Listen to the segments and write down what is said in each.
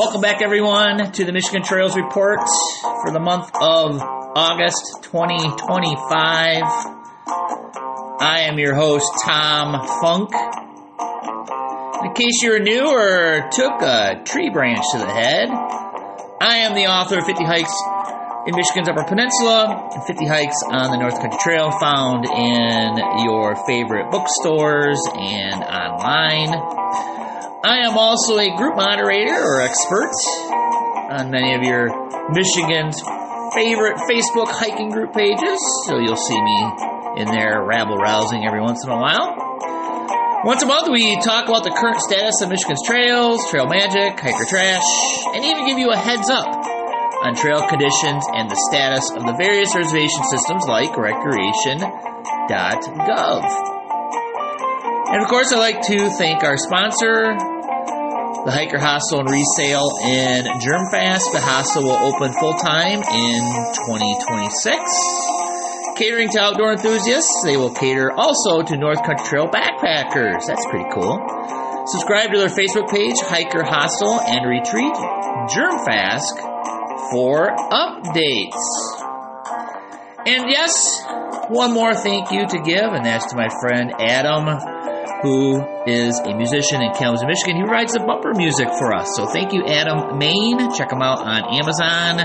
Welcome back, everyone, to the Michigan Trails Report for the month of August 2025. I am your host, Tom Funk. In case you're new or took a tree branch to the head, I am the author of 50 Hikes in Michigan's Upper Peninsula and 50 Hikes on the North Country Trail, found in your favorite bookstores and online. I am also a group moderator or expert on many of your Michigan's favorite Facebook hiking group pages, so you'll see me in there rabble-rousing every once in a while. Once a month, we talk about the current status of Michigan's trails, trail magic, hiker trash, and even give you a heads up on trail conditions and the status of the various reservation systems like recreation.gov. And of course, I'd like to thank our sponsor, the Hiker Hostel and Resale in Germfast. The hostel will open full-time in 2026. Catering to outdoor enthusiasts, they will cater also to North Country Trail backpackers. That's pretty cool. Subscribe to their Facebook page, Hiker Hostel and Retreat Germfast, for updates. And yes, one more thank you to give, and that's to my friend Adam, who is a musician in Kalamazoo, Michigan. He writes the bumper music for us. So thank you, Adam Main. Check him out on Amazon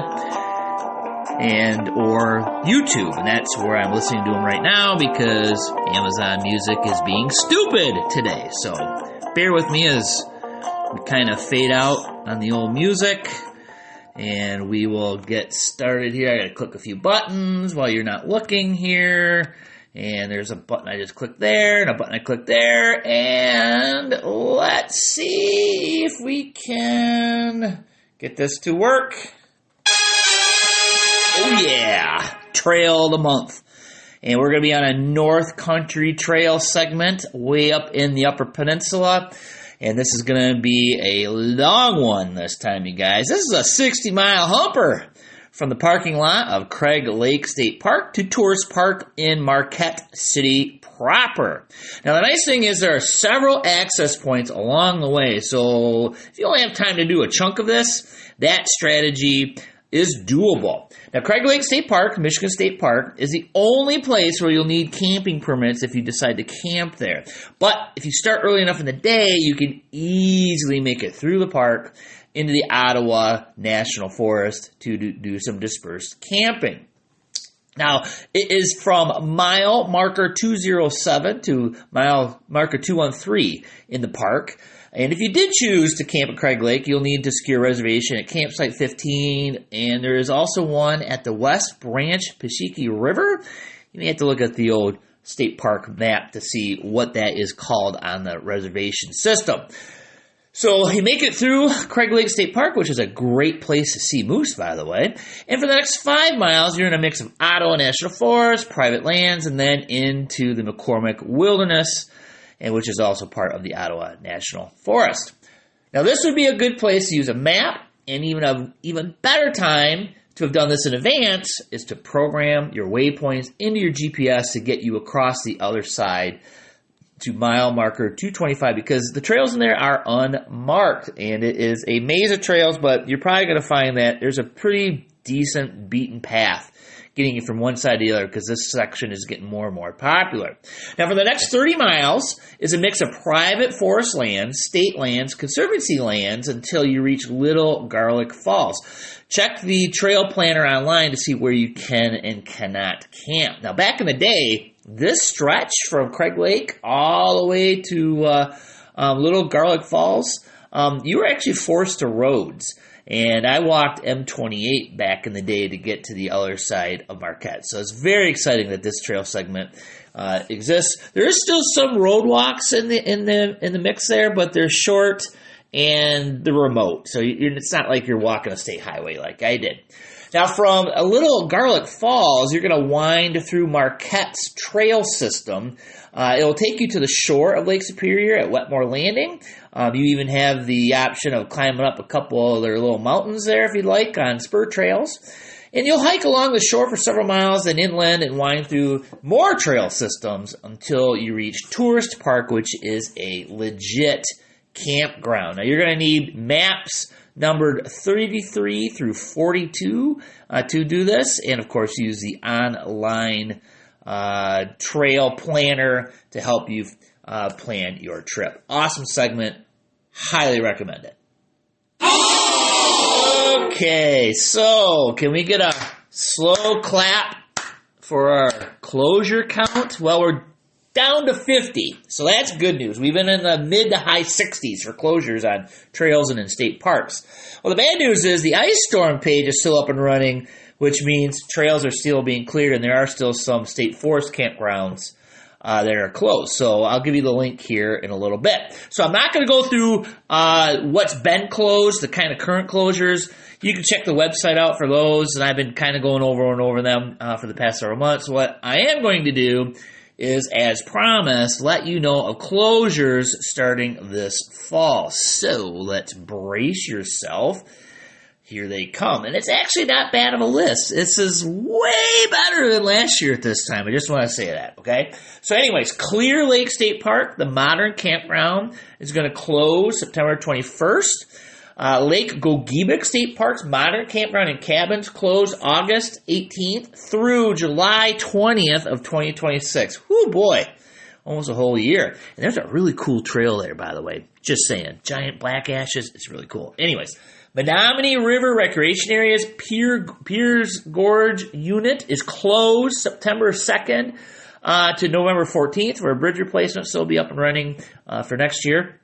and or YouTube. And that's where I'm listening to him right now because Amazon Music is being stupid today. So bear with me as we kind of fade out on the old music. And we will get started here. I got to click a few buttons while you're not looking here. And there's a button I just clicked there, and a button I clicked there, and let's see if we can get this to work. Oh yeah, Trail of the Month. And we're going to be on a North Country Trail segment way up in the Upper Peninsula. And this is going to be a long one this time, you guys. This is a 60-mile humper from the parking lot of Craig Lake State Park to Tourist Park in Marquette City proper. Now, the nice thing is there are several access points along the way. So if you only have time to do a chunk of this, that strategy is doable. Now, Craig Lake State Park, Michigan State Park, is the only place where you'll need camping permits if you decide to camp there. But if you start early enough in the day, you can easily make it through the park into the Ottawa National Forest to do some dispersed camping. Now, it is from mile marker 207 to mile marker 213 in the park. And if you did choose to camp at Craig Lake, you'll need to secure a reservation at campsite 15. And there is also one at the West Branch Pashiki River. You may have to look at the old state park map to see what that is called on the reservation system. So you make it through Craig Lake State Park, which is a great place to see moose, by the way. And for the next 5 miles, you're in a mix of Ottawa National Forest, private lands, and then into the McCormick Wilderness, and which is also part of the Ottawa National Forest. Now, this would be a good place to use a map, and even better time to have done this in advance is to program your waypoints into your GPS to get you across the other side to mile marker 225, because the trails in there are unmarked, and it is a maze of trails, but you're probably going to find that there's a pretty decent beaten path getting you from one side to the other, because this section is getting more and more popular. Now, for the next 30 miles is a mix of private forest lands, state lands, conservancy lands, until you reach Little Garlic Falls. Check the trail planner online to see where you can and cannot camp. Now, back in the day, this stretch from Craig Lake all the way to Little Garlic Falls, you were actually forced to roads. And I walked M28 back in the day to get to the other side of Marquette. So it's very exciting that this trail segment exists. There is still some road walks in the mix there, but they're short and they're remote. So it's not like you're walking a state highway like I did. Now, from a Little Garlic Falls, you're going to wind through Marquette's trail system. It'll take you to the shore of Lake Superior at Wetmore Landing. You even have the option of climbing up a couple of their little mountains there if you'd like on spur trails. And you'll hike along the shore for several miles, then inland and wind through more trail systems until you reach Tourist Park, which is a legit campground. Now, you're going to need maps numbered 33 through 42 to do this. And, of course, use the online trail planner to help you plan your trip. Awesome segment. Highly recommend it. Okay, so can we get a slow clap for our closure count? Well, we're down to 50, so that's good news. We've been in the mid to high 60s for closures on trails and in state parks. Well, the bad news is the ice storm page is still up and running, which means trails are still being cleared, and there are still some state forest campgrounds that are closed. So I'll give you the link here in a little bit. So I'm not going to go through what's been closed, the kind of current closures. You can check the website out for those, and I've been kind of going over and over them for the past several months. What I am going to do is, as promised, let you know of closures starting this fall. So let's brace yourself. Here they come. And it's actually not bad of a list. This is way better than last year at this time. I just want to say that, okay? So anyways, Clear Lake State Park, the modern campground, is going to close September 21st. Lake Gogebic State Park's modern campground and cabins close August 18th through July 20th of 2026. Whoo, boy. Almost a whole year. And there's a really cool trail there, by the way. Just saying. Giant black ashes. It's really cool. Anyways, Menominee River Recreation Area's Piers Gorge unit is closed September 2nd to November 14th for a bridge replacement, so it'll be up and running for next year.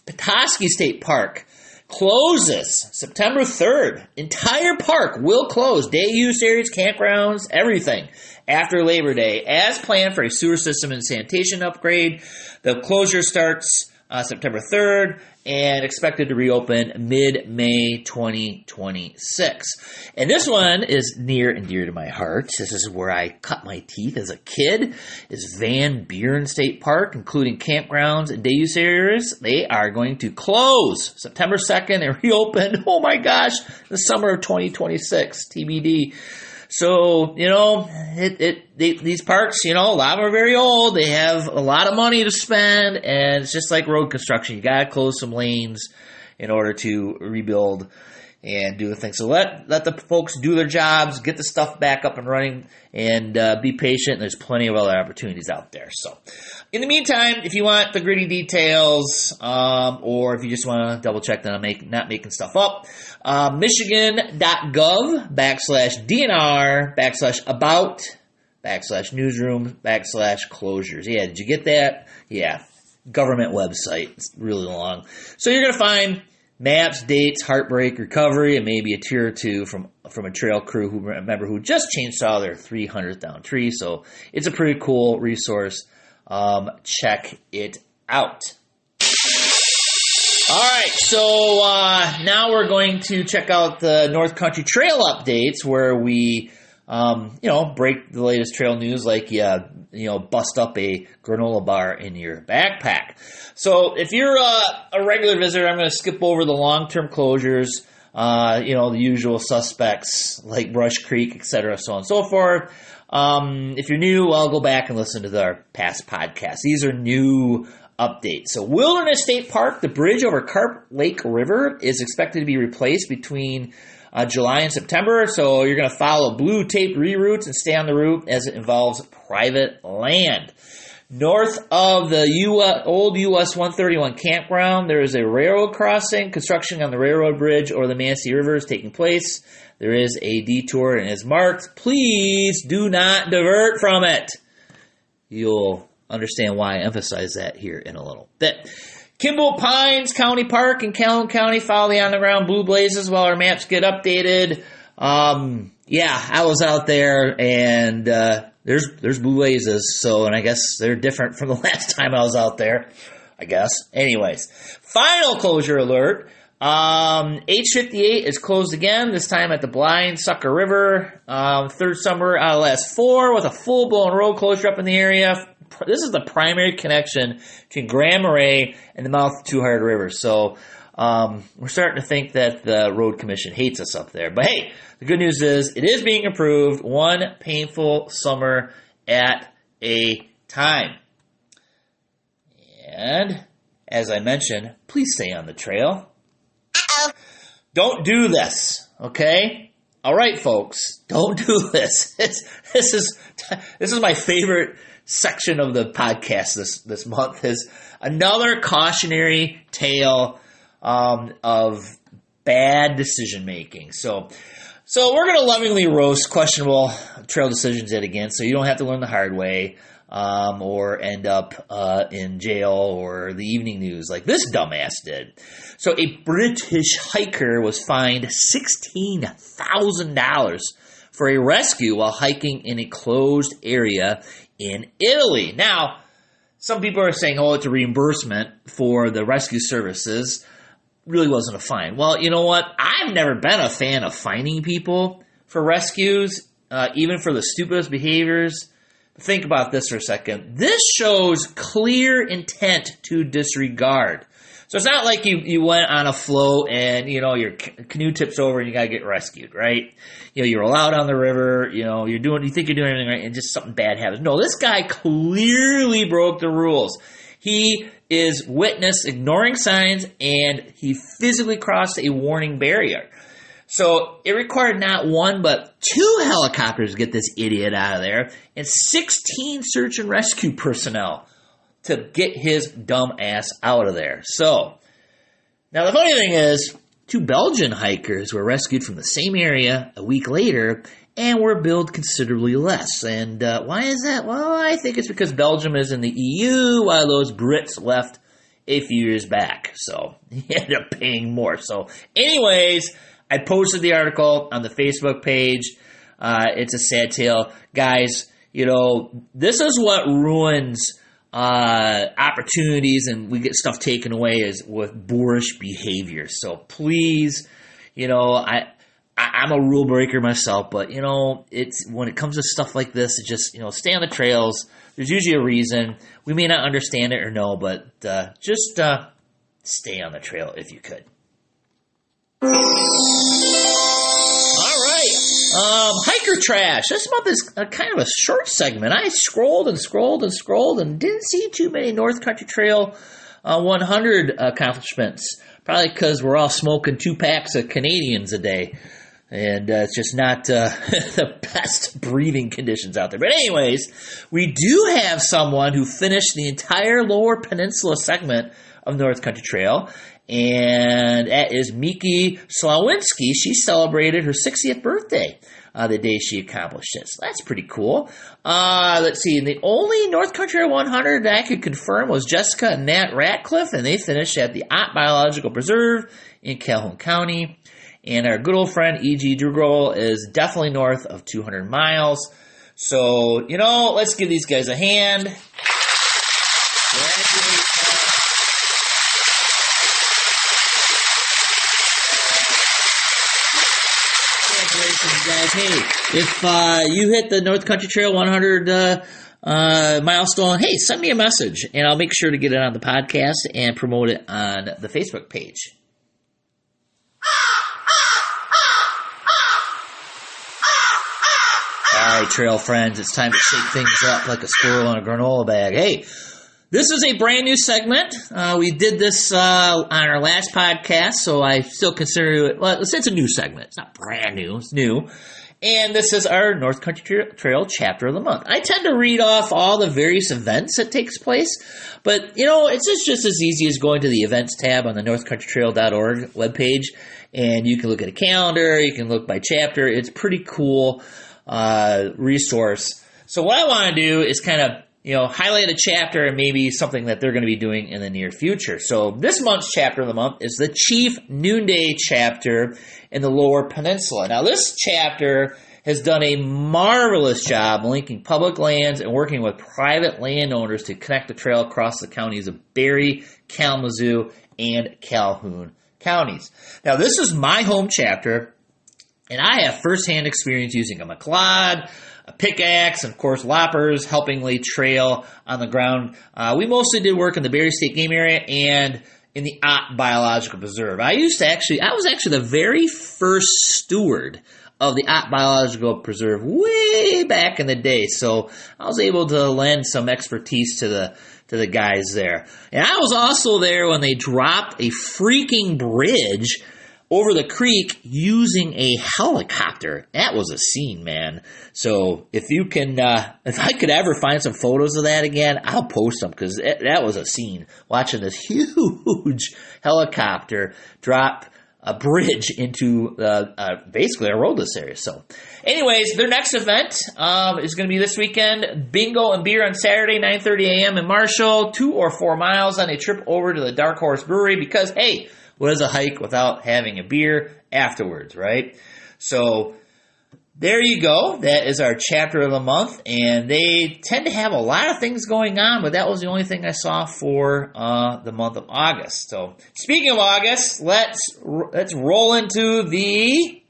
Petoskey State Park closes September 3rd. Entire park will close. Day use areas, campgrounds, everything after Labor Day as planned for a sewer system and sanitation upgrade. The closure starts September 3rd and expected to reopen mid-May 2026. And this one is near and dear to my heart. This is where I cut my teeth as a kid, is Van Buren State Park, including campgrounds and day use areas. They are going to close September 2nd and reopen, oh my gosh, the summer of 2026, TBD. So, you know, these parks, you know, a lot of them are very old. They have a lot of money to spend, and it's just like road construction. You got to close some lanes in order to rebuild and do the thing. So let the folks do their jobs, get the stuff back up and running, and be patient. There's plenty of other opportunities out there. So in the meantime, if you want the gritty details, or if you just want to double check that I'm not making stuff up, michigan.gov/DNR/about/newsroom/closures. Yeah, did you get that? Yeah, government website. It's really long. So you're going to find maps, dates, heartbreak, recovery, and maybe a tier or two from a trail crew who just changed out their 300th down tree. So it's a pretty cool resource. Check it out. All right, so now we're going to check out the North Country Trail updates, where we, break the latest trail news, like bust up a granola bar in your backpack. So if you're a regular visitor, I'm going to skip over the long-term closures, the usual suspects like Brush Creek, etc., so on and so forth. If you're new, I'll go back and listen to our past podcasts. These are new updates. So Wilderness State Park, the bridge over Carp Lake River, is expected to be replaced between July and September. So you're going to follow blue taped reroutes and stay on the route as it involves private land. North of the old US 131 campground, there is a railroad crossing. Construction on the railroad bridge over the Manistee River is taking place. There is a detour and is marked. Please do not divert from it. You'll understand why I emphasize that here in a little bit. Kimball Pines County Park in Calhoun County, follow the on-the-ground blue blazes while our maps get updated. I was out there, and there's blue blazes, and I guess they're different from the last time I was out there, I guess. Anyways, final closure alert. H58 is closed again, this time at the Blind Sucker River. Third summer out of the last 4 with a full-blown road closure up in the area. This is the primary connection between Grand Marais and the mouth of Two Hearted River. So we're starting to think that the road commission hates us up there. But hey, the good news is it is being improved, one painful summer at a time. And as I mentioned, please stay on the trail. Don't do this, okay? All right, folks, don't do this. This is my favorite section of the podcast this month, is another cautionary tale of bad decision making. So we're going to lovingly roast questionable trail decisions yet again, so you don't have to learn the hard way or end up in jail or the evening news like this dumbass did. So a British hiker was fined $16,000 for a rescue while hiking in a closed area in Italy. Now, some people are saying, it's a reimbursement for the rescue services. Really wasn't a fine. Well, you know what? I've never been a fan of fining people for rescues, even for the stupidest behaviors. Think about this for a second. This shows clear intent to disregard. So it's not like you went on a float and, your canoe tips over and you got to get rescued, right? You roll out on the river, you think you're doing everything right and just something bad happens. No, this guy clearly broke the rules. He is witness ignoring signs and he physically crossed a warning barrier. So it required not one, but 2 helicopters to get this idiot out of there and 16 search and rescue personnel to get his dumb ass out of there. So, now the funny thing is, 2 Belgian hikers were rescued from the same area a week later and were billed considerably less. And why is that? Well, I think it's because Belgium is in the EU while those Brits left a few years back. So, he ended up paying more. So, anyways, I posted the article on the Facebook page. It's a sad tale. Guys, this is what ruins opportunities and we get stuff taken away is with boorish behavior. So please, I'm a rule breaker myself, but it's when it comes to stuff like this, it's just, stay on the trails. There's usually a reason. We may not understand it or know, but just stay on the trail if you could. Hiker trash. This month is kind of a short segment. I scrolled and didn't see too many North Country Trail 100 accomplishments. Probably because we're all smoking 2 packs of Canadians a day. And it's just not the best breathing conditions out there. But anyways, we do have someone who finished the entire Lower Peninsula segment of North Country Trail. And that is Miki Slawinski. She celebrated her 60th birthday the day she accomplished it. So that's pretty cool. Let's see. The only North Country 100 that I could confirm was Jessica and Nat Ratcliffe, and they finished at the Ott Biological Preserve in Calhoun County. And our good old friend E.G. Drugrol is definitely north of 200 miles. So, let's give these guys a hand. Guys, hey, if you hit the North Country Trail 100 milestone, hey, send me a message, and I'll make sure to get it on the podcast and promote it on the Facebook page. All right, trail friends, it's time to shake things up like a squirrel in a granola bag. Hey, this is a brand new segment. We did this on our last podcast, so I still consider it, it's a new segment. It's not brand new, it's new. And this is our North Country Trail chapter of the month. I tend to read off all the various events that takes place, but, it's just as easy as going to the events tab on the northcountrytrail.org webpage, and you can look at a calendar, you can look by chapter. It's pretty cool resource. So what I want to do is kind of highlight a chapter and maybe something that they're going to be doing in the near future. So this month's chapter of the month is the Chief Noonday chapter in the Lower Peninsula. Now this chapter has done a marvelous job linking public lands and working with private landowners to connect the trail across the counties of Barry, Kalamazoo, and Calhoun counties. Now this is my home chapter, and I have firsthand experience using a McLeod, a pickaxe, and of course loppers, helping lay trail on the ground. We mostly did work in the Barry State Game Area and in the Ott Biological Preserve. I was actually the very first steward of the Ott Biological Preserve way back in the day, so I was able to lend some expertise to the guys there. And I was also there when they dropped a freaking bridge over the creek using a helicopter. That was a scene, man. So if you can, if I could ever find some photos of that again, I'll post them because that was a scene. Watching this huge helicopter drop a bridge into basically a roadless area. So anyways, their next event is going to be this weekend. Bingo and beer on Saturday, 9:30 a.m. in Marshall. 2 or 4 miles on a trip over to the Dark Horse Brewery because, hey, what is a hike without having a beer afterwards, right? So there you go. That is our chapter of the month, and they tend to have a lot of things going on, but that was the only thing I saw for the month of August. So speaking of August, let's roll into the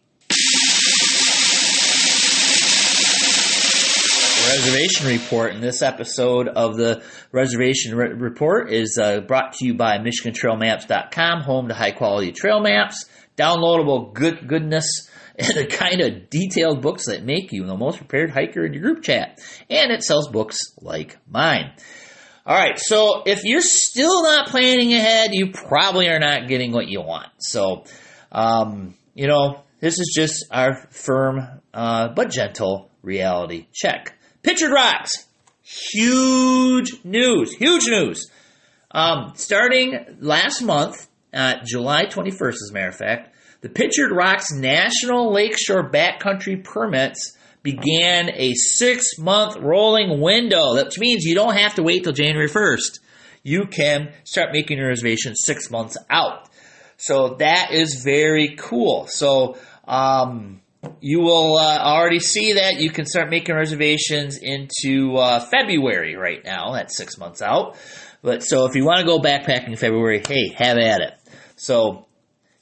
reservation report. And this episode of the reservation report is brought to you by MichiganTrailMaps.com, home to high-quality trail maps, downloadable goodness, and the kind of detailed books that make you the most prepared hiker in your group chat. And it sells books like mine. All right, so if you're still not planning ahead, you probably are not getting what you want. So, this is just our firm but gentle reality check. Pictured Rocks. Huge news. Starting last month, July 21st, as a matter of fact, the Pictured Rocks National Lakeshore Backcountry Permits began a 6-month rolling window. That means you don't have to wait till January 1st. You can start making your reservation 6 months out. So that is very cool. So you will already see that you can start making reservations into February right now. That's 6 months out. But so if you want to go backpacking in February, hey, have at it. So,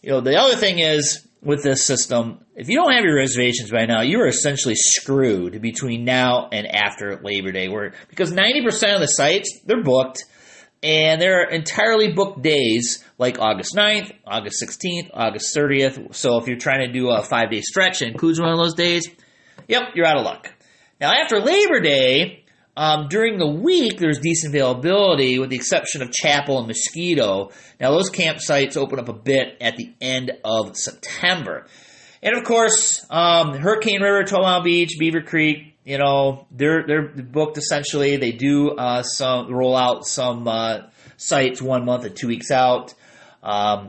the other thing is with this system, if you don't have your reservations by now, you are essentially screwed between now and after Labor Day. Because 90% of the sites, they're booked, and they're entirely booked days like August 9th, August 16th, August 30th. So if you're trying to do a 5-day stretch that includes one of those days, yep, you're out of luck. Now, after Labor Day, during the week, there's decent availability with the exception of Chapel and Mosquito. Now, those campsites open up a bit at the end of September. And, of course, Hurricane River, 12 Mile Beach, Beaver Creek, they're booked essentially. They do roll out some sites 1 month and 2 weeks out.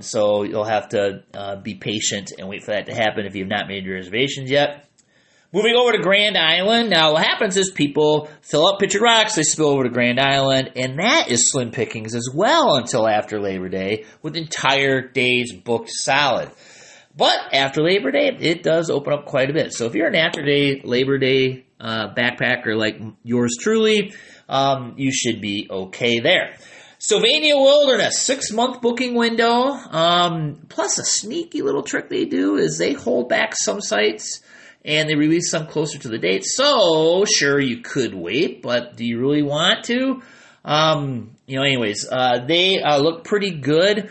So you'll have to be patient and wait for that to happen if you've not made your reservations yet. Moving over to Grand Island. Now, what happens is people fill up Pictured Rocks, they spill over to Grand Island, and that is slim pickings as well until after Labor Day, with entire days booked solid. But after Labor Day, it does open up quite a bit. So if you're an Labor Day backpacker like yours truly, you should be okay there. Sylvania Wilderness, 6-month booking window. Plus a sneaky little trick they do is they hold back some sites and they release some closer to the date. So, sure, you could wait, but do you really want to? They look pretty good.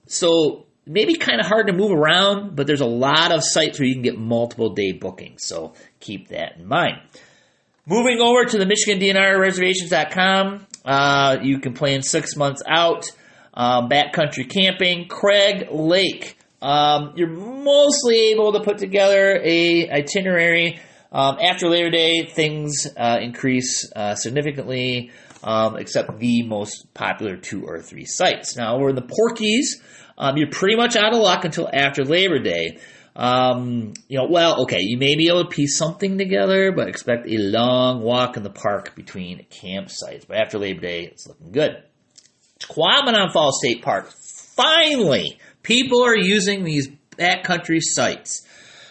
So, maybe kind of hard to move around, but there's a lot of sites where you can get multiple day bookings. So, keep that in mind. Moving over to the MichiganDNRreservations.com, you can plan 6 months out. Backcountry camping, Craig Lake. You're mostly able to put together a itinerary. After Labor Day, things increase significantly, except the most popular 2 or 3 sites. Now, over in the Porkies, you're pretty much out of luck until after Labor Day. You may be able to piece something together, but expect a long walk in the park between campsites. But after Labor Day, it's looking good. Quamanon Falls State Park. Finally, people are using these backcountry sites.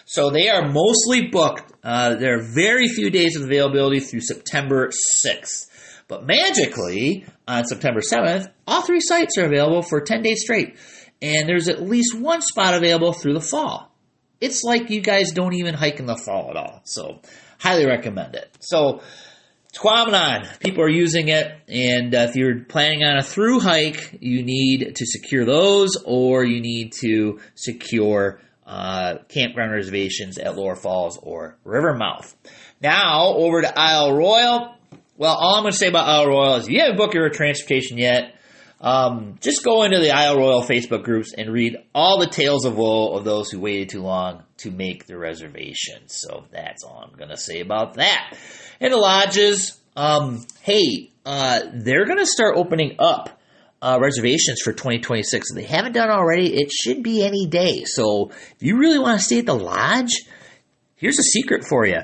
So they are mostly booked. There are very few days of availability through September 6th. But magically, on September 7th, all 3 sites are available for 10 days straight. And there's at least 1 spot available through the fall. It's like you guys don't even hike in the fall at all. So, highly recommend it. So, Quamanon, people are using it. And if you're planning on a through hike, you need to secure those, or you need to secure campground reservations at Lower Falls or Rivermouth. Now, over to Isle Royale. Well, all I'm going to say about Isle Royale is if you haven't booked your transportation yet, just go into the Isle Royal Facebook groups and read all the tales of woe of those who waited too long to make the reservation. So that's all I'm going to say about that. And the lodges, they're going to start opening up reservations for 2026. If they haven't done already, it should be any day. So if you really want to stay at the lodge, here's a secret for you.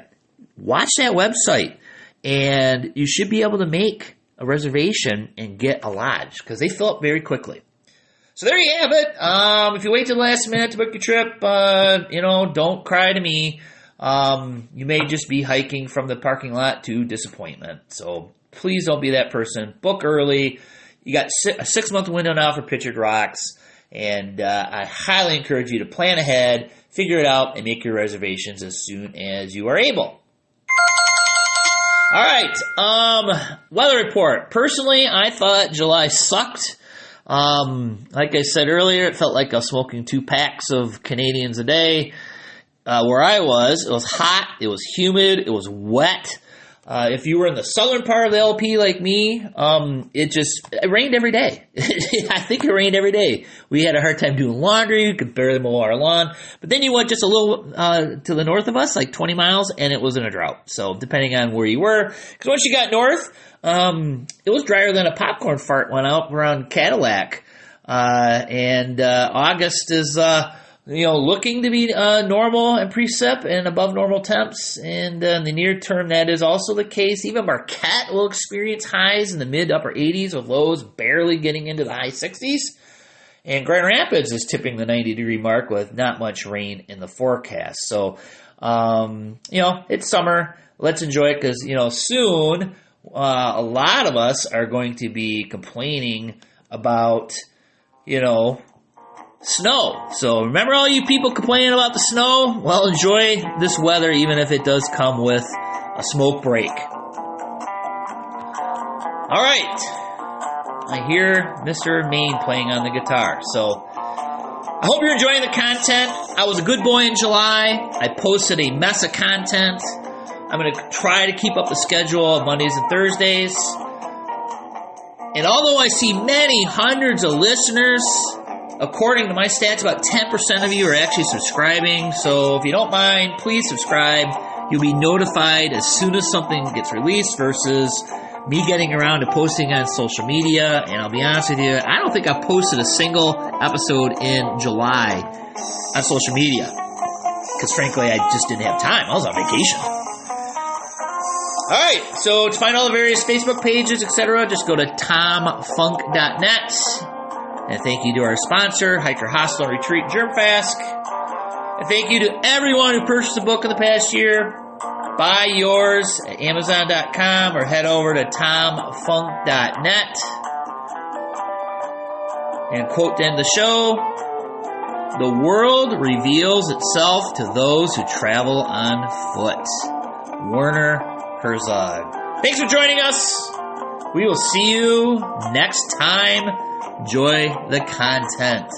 Watch that website, and you should be able to make a reservation and get a lodge because they fill up very quickly. So there you have it. If you wait till the last minute to book your trip, don't cry to me. You may just be hiking from the parking lot to disappointment. So please don't be that person. Book early. You got a 6-month window now for Pictured Rocks, and I highly encourage you to plan ahead, figure it out, and make your reservations as soon as you are able. All right, weather report. Personally, I thought July sucked. Like I said earlier, it felt like I was smoking 2 packs of Canadians a day. Where I was, it was hot, it was humid, it was wet. If you were in the southern part of the LP like me, it rained every day. I think it rained every day. We had a hard time doing laundry. We could barely mow our lawn. But then you went just a little to the north of us, like 20 miles, and it was in a drought. So depending on where you were. Because once you got north, it was drier than a popcorn fart went out around Cadillac. August is... looking to be normal and precip and above normal temps. And in the near term, that is also the case. Even Marquette will experience highs in the mid-upper 80s with lows barely getting into the high 60s. And Grand Rapids is tipping the 90-degree mark with not much rain in the forecast. So, it's summer. Let's enjoy it because, soon a lot of us are going to be complaining about, snow. So remember all you people complaining about the snow? Well, enjoy this weather even if it does come with a smoke break. All right. I hear Mr. Maine playing on the guitar. So I hope you're enjoying the content. I was a good boy in July. I posted a mess of content. I'm going to try to keep up the schedule of Mondays and Thursdays. And although I see many hundreds of listeners, according to my stats, about 10% of you are actually subscribing. So if you don't mind, please subscribe. You'll be notified as soon as something gets released versus me getting around to posting on social media. And I'll be honest with you, I don't think I've posted a single episode in July on social media. Because frankly, I just didn't have time. I was on vacation. All right, so to find all the various Facebook pages, etc., just go to tomfunk.net. And thank you to our sponsor, Hiker Hostel and Retreat Germfast. And thank you to everyone who purchased a book in the past year. Buy yours at Amazon.com or head over to tomfunk.net. And quote to end the show, "The world reveals itself to those who travel on foot." Werner Herzog. Thanks for joining us. We will see you next time. Enjoy the content.